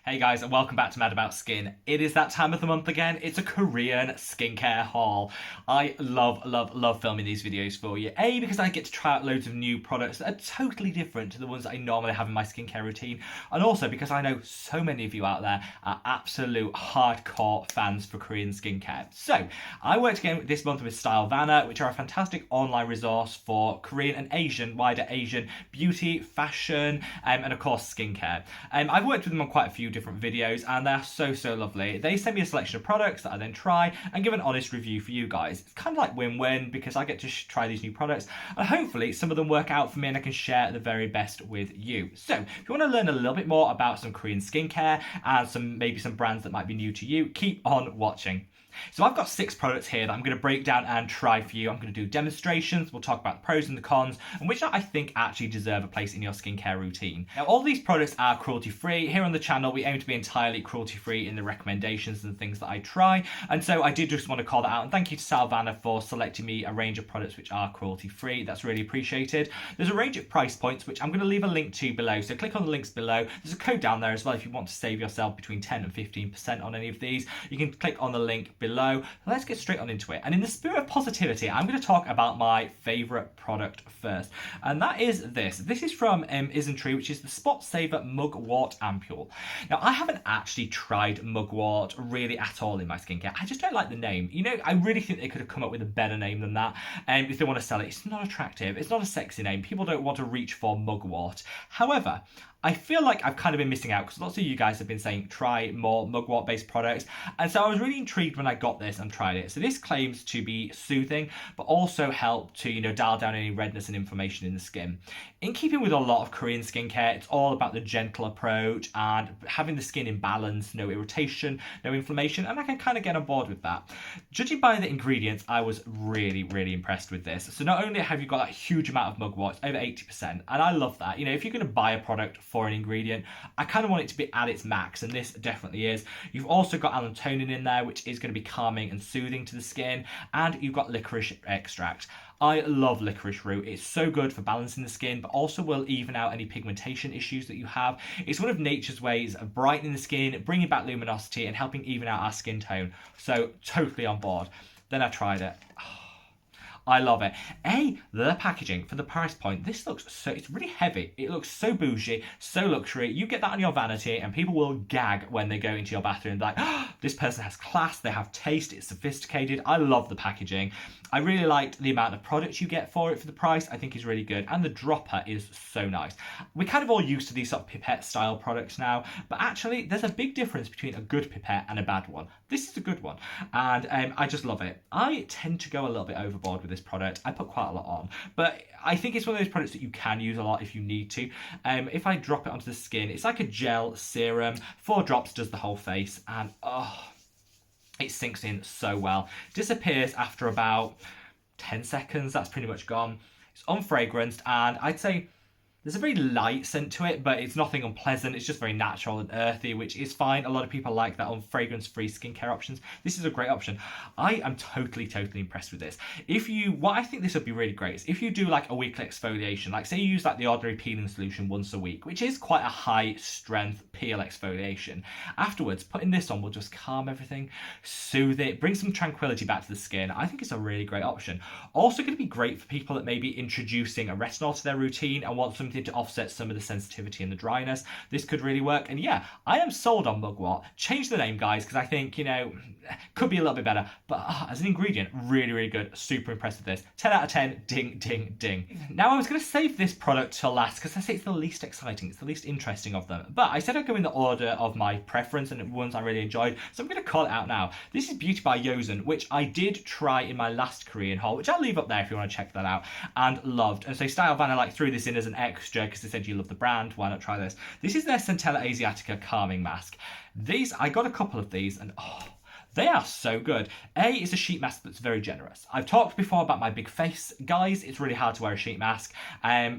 Hey guys, and welcome back to Mad About Skin. It is that time of the month again. It's a Korean skincare haul. I love filming these videos for you. A, because I get to try out loads of new products that are totally different to the ones that I normally have in my skincare routine. And also because I know so many of you out there are absolute hardcore fans for Korean skincare. So, I worked again this month with Stylevana, which are a fantastic online resource for Korean and wider Asian beauty, fashion, and of course skincare. I've worked with them on quite a few different videos and they're so lovely. They send me a selection of products that I then try and give an honest review for you guys. It's kind of like win-win because I get to try these new products and hopefully some of them work out for me and I can share the very best with you. So if you want to learn a little bit more about some Korean skincare and maybe some brands that might be new to you, keep on watching. So I've got 6 products here that I'm going to break down and try for you. I'm going to do demonstrations, we'll talk about the pros and the cons, and which I think actually deserve a place in your skincare routine. Now all these products are cruelty free. Here on the channel we aim to be entirely cruelty free in the recommendations and things that I try, and so I did just want to call that out, and thank you to Stylevana for selecting me a range of products which are cruelty free. That's really appreciated. There's a range of price points which I'm going to leave a link to below, so click on the links below. There's a code down there as well if you want to save yourself between 10 and 15% on any of these. You can click on the link below. Let's get straight on into it. And in the spirit of positivity, I'm going to talk about my favourite product first. And that is this. This is from Isntree, which is the Spot Saver Mugwort Ampule. Now, I haven't actually tried mugwort really at all in my skincare. I just don't like the name. You know, I really think they could have come up with a better name than that. If they want to sell it, it's not attractive. It's not a sexy name. People don't want to reach for mugwort. However, I feel like I've kind of been missing out because lots of you guys have been saying try more mugwort based products, and so I was really intrigued when I got this and tried it. So this claims to be soothing but also help to, dial down any redness and inflammation in the skin. In keeping with a lot of Korean skincare, it's all about the gentle approach and having the skin in balance, no irritation, no inflammation, and I can kind of get on board with that. Judging by the ingredients, I was really impressed with this. So not only have you got that huge amount of mugwort, over 80%, and I love that. If you're going to buy a product for an ingredient, I kind of want it to be at its max, and this definitely is. You've also got allantonin in there, which is going to be calming and soothing to the skin, and you've got licorice extract. I love licorice root. It's so good for balancing the skin, but also will even out any pigmentation issues that you have. It's one of nature's ways of brightening the skin, bringing back luminosity, and helping even out our skin tone. So totally on board. Then I tried it. I love it. The packaging for the price point. This looks it's really heavy. It looks so bougie, so luxury. You get that on your vanity and people will gag when they go into your bathroom like, oh, this person has class, they have taste, it's sophisticated. I love the packaging. I really liked the amount of products you get for it for the price. I think is really good. And the dropper is so nice. We're kind of all used to these sort of pipette style products now, but actually there's a big difference between a good pipette and a bad one. This is a good one. And I just love it. I tend to go a little bit overboard with this product. I put quite a lot on, but I think it's one of those products that you can use a lot if you need to. If I drop it onto the skin, it's like a gel serum. 4 drops does the whole face, and it sinks in so well. Disappears after about 10 seconds. That's pretty much gone. It's unfragranced, and I'd say there's a very light scent to it, but it's nothing unpleasant. It's just very natural and earthy, which is fine. A lot of people like that on fragrance-free skincare options. This is a great option. I am totally impressed with this. What I think this would be really great is if you do like a weekly exfoliation, like say you use like the ordinary peeling solution once a week, which is quite a high strength peel exfoliation. Afterwards, putting this on will just calm everything, soothe it, bring some tranquility back to the skin. I think it's a really great option. Also going to be great for people that may be introducing a retinol to their routine and want some to offset some of the sensitivity and the dryness. This could really work. And yeah, I am sold on mugwort. Change the name, guys, because I think, could be a little bit better. But as an ingredient, really good. Super impressed with this. 10 out of 10. Ding. Now, I was going to save this product till last because I say it's the least exciting. It's the least interesting of them. But I said I'd go in the order of my preference and ones I really enjoyed. So I'm going to call it out now. This is Beauty by Joseon, which I did try in my last Korean haul, which I'll leave up there if you want to check that out, and loved. And so Stylevana threw this in as an extra because they said you love the brand, why not try this? This is their Centella Asiatica calming mask. I got a couple of these and They are so good. It's a sheet mask that's very generous. I've talked before about my big face. Guys, it's really hard to wear a sheet mask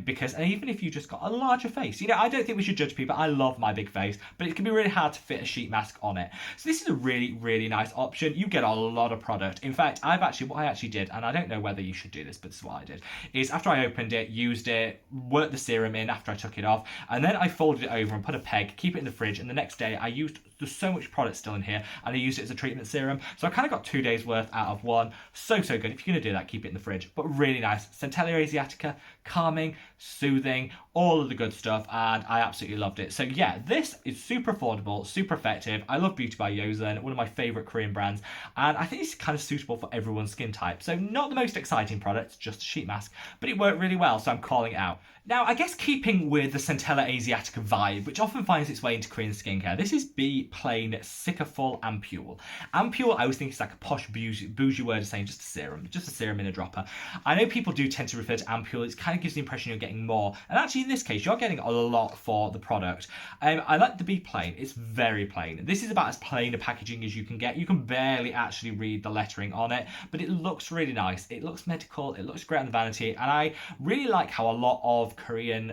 because even if you just got a larger face, I don't think we should judge people. I love my big face, but it can be really hard to fit a sheet mask on it. So this is a really, really nice option. You get a lot of product. In fact, what I actually did, and I don't know whether you should do this, but this is what I did, is after I opened it, used it, worked the serum in after I took it off, and then I folded it over and put a peg, keep it in the fridge, and the next day there's so much product still in here, and I used it as a treatment serum. So I kind of got 2 days worth out of one. So good. If you're going to do that, keep it in the fridge. But really nice. Centella Asiatica, calming, soothing, all of the good stuff, and I absolutely loved it. So yeah, this is super affordable, super effective. I love Beauty by Joseon, one of my favourite Korean brands, and I think it's kind of suitable for everyone's skin type. So not the most exciting product, just a sheet mask, but it worked really well, so I'm calling it out. Now, I guess keeping with the Centella Asiatica vibe, which often finds its way into Korean skincare, this is Be Plain Sikaful Ampule. Ampule, I always think it's like a posh bougie word of saying just a serum in a dropper. I know people do tend to refer to ampule. It kind of gives the impression you're getting more, and actually in this case, you're getting a lot for the product. I like the Be Plain. It's very plain. This is about as plain a packaging as you can get. You can barely actually read the lettering on it, but it looks really nice. It looks medical. It looks great on the vanity, and I really like how a lot of Korean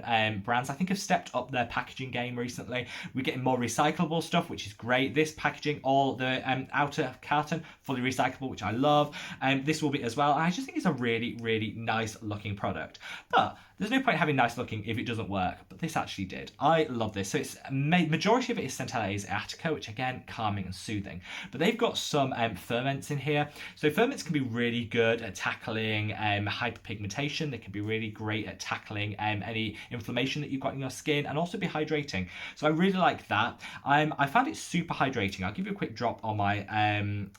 brands, I think, have stepped up their packaging game recently. We're getting more recyclable stuff, which is great. This packaging, all the outer carton, fully recyclable, which I love. This will be as well. I just think it's a really, really nice looking product. But there's no point having nice looking if it doesn't work, but this actually did. I love this. So it's majority of it is Centella Asiatica, which again, calming and soothing. But they've got some ferments in here. So ferments can be really good at tackling hyperpigmentation. They can be really great at tackling any inflammation that you've got in your skin, and also be hydrating. So I really like that. I found it super hydrating. I'll give you a quick drop on my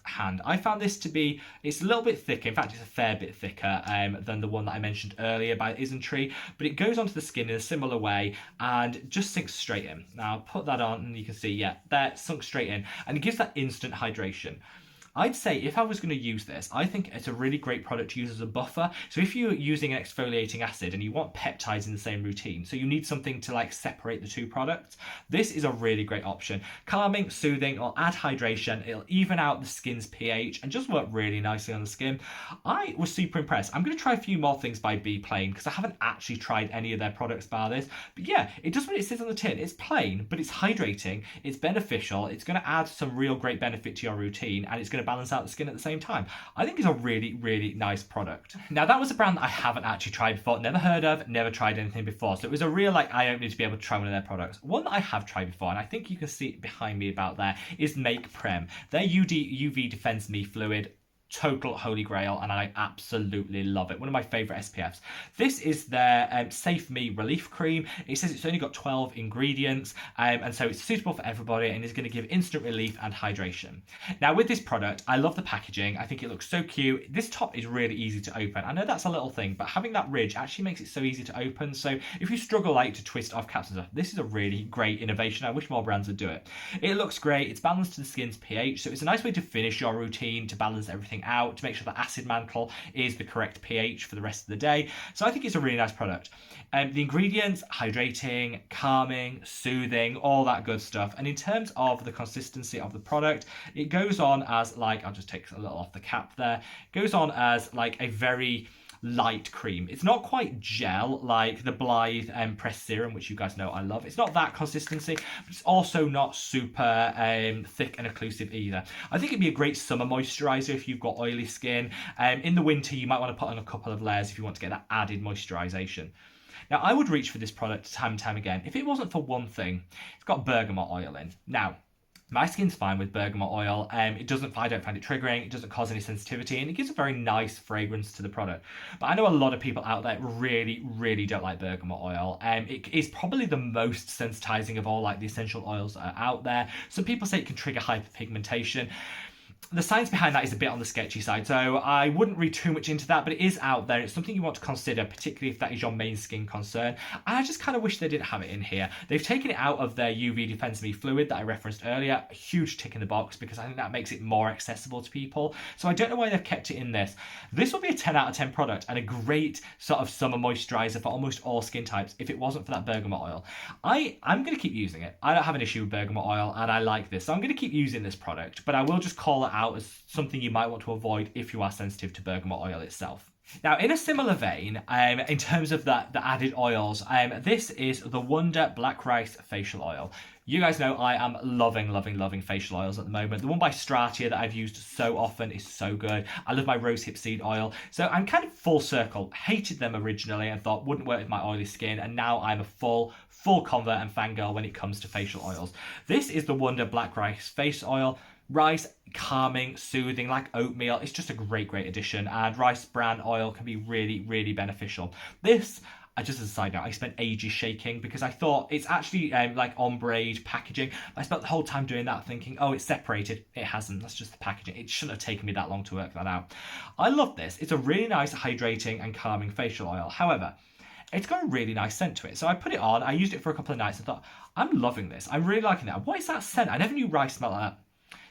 hand. I found this to be, it's a little bit thicker. In fact, it's a fair bit thicker than the one that I mentioned earlier by Isntree. But it goes onto the skin in a similar way and just sinks straight in. Now I'll put that on and you can see, yeah, that sunk straight in, and it gives that instant hydration. I'd say if I was going to use this, I think it's a really great product to use as a buffer. So if you're using an exfoliating acid and you want peptides in the same routine, so you need something to like separate the two products, this is a really great option. Calming, soothing, it'll add hydration, it'll even out the skin's pH and just work really nicely on the skin. I was super impressed. I'm going to try a few more things by Be Plain because I haven't actually tried any of their products bar this. But yeah, it does what it says on the tin. It's plain, but it's hydrating, it's beneficial, it's going to add some real great benefit to your routine, and it's going to balance out the skin at the same time. I think it's a really, really nice product. Now, that was a brand that I haven't actually tried before, never heard of, never tried anything before. So it was a real eye-opener to be able to try one of their products. One that I have tried before, and I think you can see it behind me about there, is Make Prem. Their UV Defense Me Fluid. Total holy grail, and I absolutely love it. One of my favourite SPFs. This is their Safe Me Relief Cream. It says it's only got 12 ingredients, and so it's suitable for everybody and is going to give instant relief and hydration. Now, with this product, I love the packaging. I think it looks so cute. This top is really easy to open. I know that's a little thing, but having that ridge actually makes it so easy to open. So if you struggle like to twist off caps and stuff, this is a really great innovation. I wish more brands would do it. It looks great. It's balanced to the skin's pH, so it's a nice way to finish your routine, to balance everything out, to make sure the acid mantle is the correct pH for the rest of the day. So I think it's a really nice product. The ingredients, hydrating, calming, soothing, all that good stuff. And in terms of the consistency of the product, it goes on as like, I'll just take a little off the cap there, it goes on as like a very light cream. It's not quite gel like the Blythe Pressed Serum, which you guys know I love. It's not that consistency, but it's also not super thick and occlusive either. I think it'd be a great summer moisturizer if you've got oily skin. In the winter, you might want to put on a couple of layers if you want to get that added moisturization. Now, I would reach for this product time and time again if it wasn't for one thing. It's got bergamot oil in. Now, my skin's fine with bergamot oil. I don't find it triggering, it doesn't cause any sensitivity, and it gives a very nice fragrance to the product. But I know a lot of people out there really, really don't like bergamot oil. It is probably the most sensitizing of all like the essential oils that are out there. Some people say it can trigger hyperpigmentation. The science behind that is a bit on the sketchy side, so I wouldn't read too much into that, but it is out there. It's something you want to consider, particularly if that is your main skin concern. And I just kind of wish they didn't have it in here. They've taken it out of their UV Defense Me fluid that I referenced earlier. A huge tick in the box because I think that makes it more accessible to people. So I don't know why they've kept it in this. This would be a 10 out of 10 product and a great sort of summer moisturizer for almost all skin types if it wasn't for that bergamot oil. I'm going to keep using it. I don't have an issue with bergamot oil and I like this, so I'm going to keep using this product, but I will just call it out out as something you might want to avoid if you are sensitive to bergamot oil itself. Now, in a similar vein, in terms of the added oils, this is the Wonder Black Rice Facial Oil. You guys know I am loving facial oils at the moment. The one by Stratia that I've used so often is so good. I love my rosehip seed oil. So I'm kind of full circle. Hated them originally and thought wouldn't work with my oily skin. And now I'm a full convert and fangirl when it comes to facial oils. This is the Wonder Black Rice Face Oil. Rice, calming, soothing, like oatmeal. It's just a great addition. And rice bran oil can be really beneficial. This, just as a side note, I spent ages shaking because I thought it's actually like ombre packaging. I spent the whole time doing that thinking, oh, it's separated. It hasn't. That's just the packaging. It shouldn't have taken me that long to work that out. I love this. It's a really nice hydrating and calming facial oil. However, it's got a really nice scent to it. So I put it on. I used it for a couple of nights and thought, I'm loving this. I'm really liking that. What is that scent? I never knew rice smelled like that.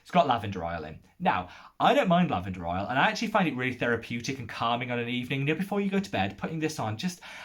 It's got lavender oil in. Now, I don't mind lavender oil, and I actually find it really therapeutic and calming on an evening. Before you go to bed, putting this on,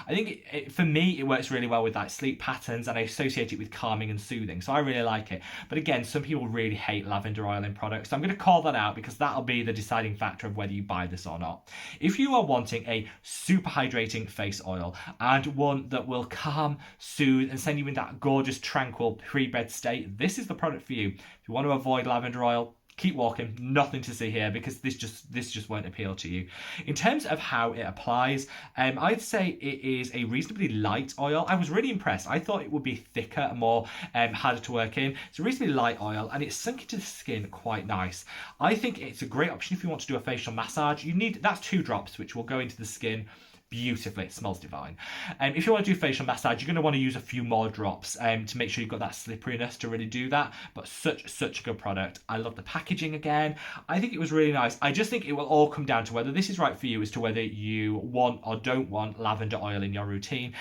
I think for me, it works really well with like sleep patterns, and I associate it with calming and soothing. So I really like it. But again, some people really hate lavender oil in products. So I'm going to call that out because that'll be the deciding factor of whether you buy this or not. If you are wanting a super hydrating face oil and one that will calm, soothe, and send you in that gorgeous, tranquil pre-bed state, this is the product for you. If you want to avoid lavender oil, keep walking. Nothing to see here because this just won't appeal to you. In terms of how it applies, I'd say it is a reasonably light oil. I was really impressed. I thought it would be thicker and more harder to work in. It's a reasonably light oil and it's sunk into the skin quite nice. I think it's a great option if you want to do a facial massage. That's 2 drops which will go into the skin beautifully. It smells divine. If you want to do facial massage, you're going to want to use a few more drops to make sure you've got that slipperiness to really do that. But such a good product. I love the packaging again. I think it was really nice. I just think it will all come down to whether this is right for you as to whether you want or don't want lavender oil in your routine.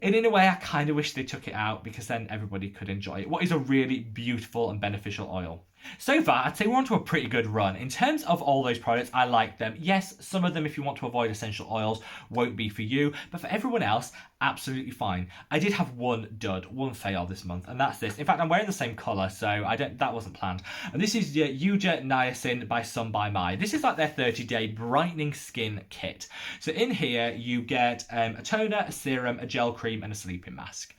And in a way, I kind of wish they took it out because then everybody could enjoy it. What is a really beautiful and beneficial oil? So far, I'd say we're on to a pretty good run. In terms of all those products, I like them. Yes, some of them, if you want to avoid essential oils, won't be for you. But for everyone else, absolutely fine. I did have one fail this month, and that's this. In fact, I'm wearing the same colour, so that wasn't planned. And this is Yuja Niacin by Sun By Mai. This is like their 30-day brightening skin kit. So in here, you get a toner, a serum, a gel cream, and a sleeping mask.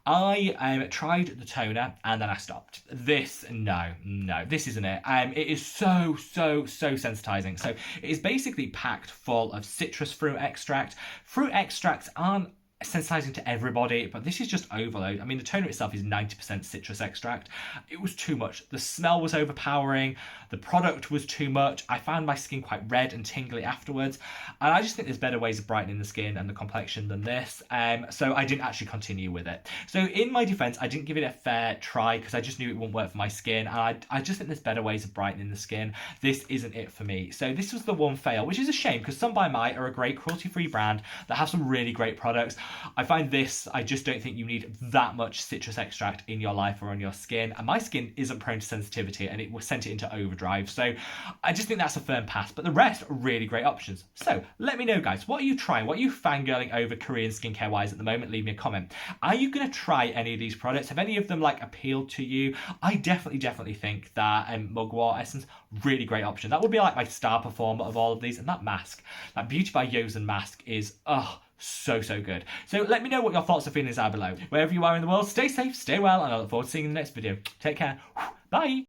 I tried the toner and then I stopped. No, this isn't it. It is so sensitizing. So it is basically packed full of citrus fruit extract. Fruit extracts aren't sensitizing to everybody, but this is just overload. I mean, the toner itself is 90% citrus extract. It was too much. The smell was overpowering. The product was too much. I found my skin quite red and tingly afterwards. And I just think there's better ways of brightening the skin and the complexion than this. So I didn't actually continue with it. So in my defense, I didn't give it a fair try because I just knew it wouldn't work for my skin. And I just think there's better ways of brightening the skin. This isn't it for me. So this was the one fail, which is a shame because Sun By Mai are a great cruelty-free brand that have some really great products. I find this, I just don't think you need that much citrus extract in your life or on your skin. And my skin isn't prone to sensitivity and it was sent it into overdrive. So I just think that's a firm pass. But the rest are really great options. So let me know, guys, what are you trying? What are you fangirling over Korean skincare wise at the moment? Leave me a comment. Are you going to try any of these products? Have any of them like appealed to you? I definitely think that Mugwort Essence, really great option. That would be like my star performer of all of these. And that mask, that Beauty by Joseon mask is, so good. So let me know what your thoughts and feelings are below. Wherever you are in the world, stay safe, stay well, and I look forward to seeing you in the next video. Take care. Bye.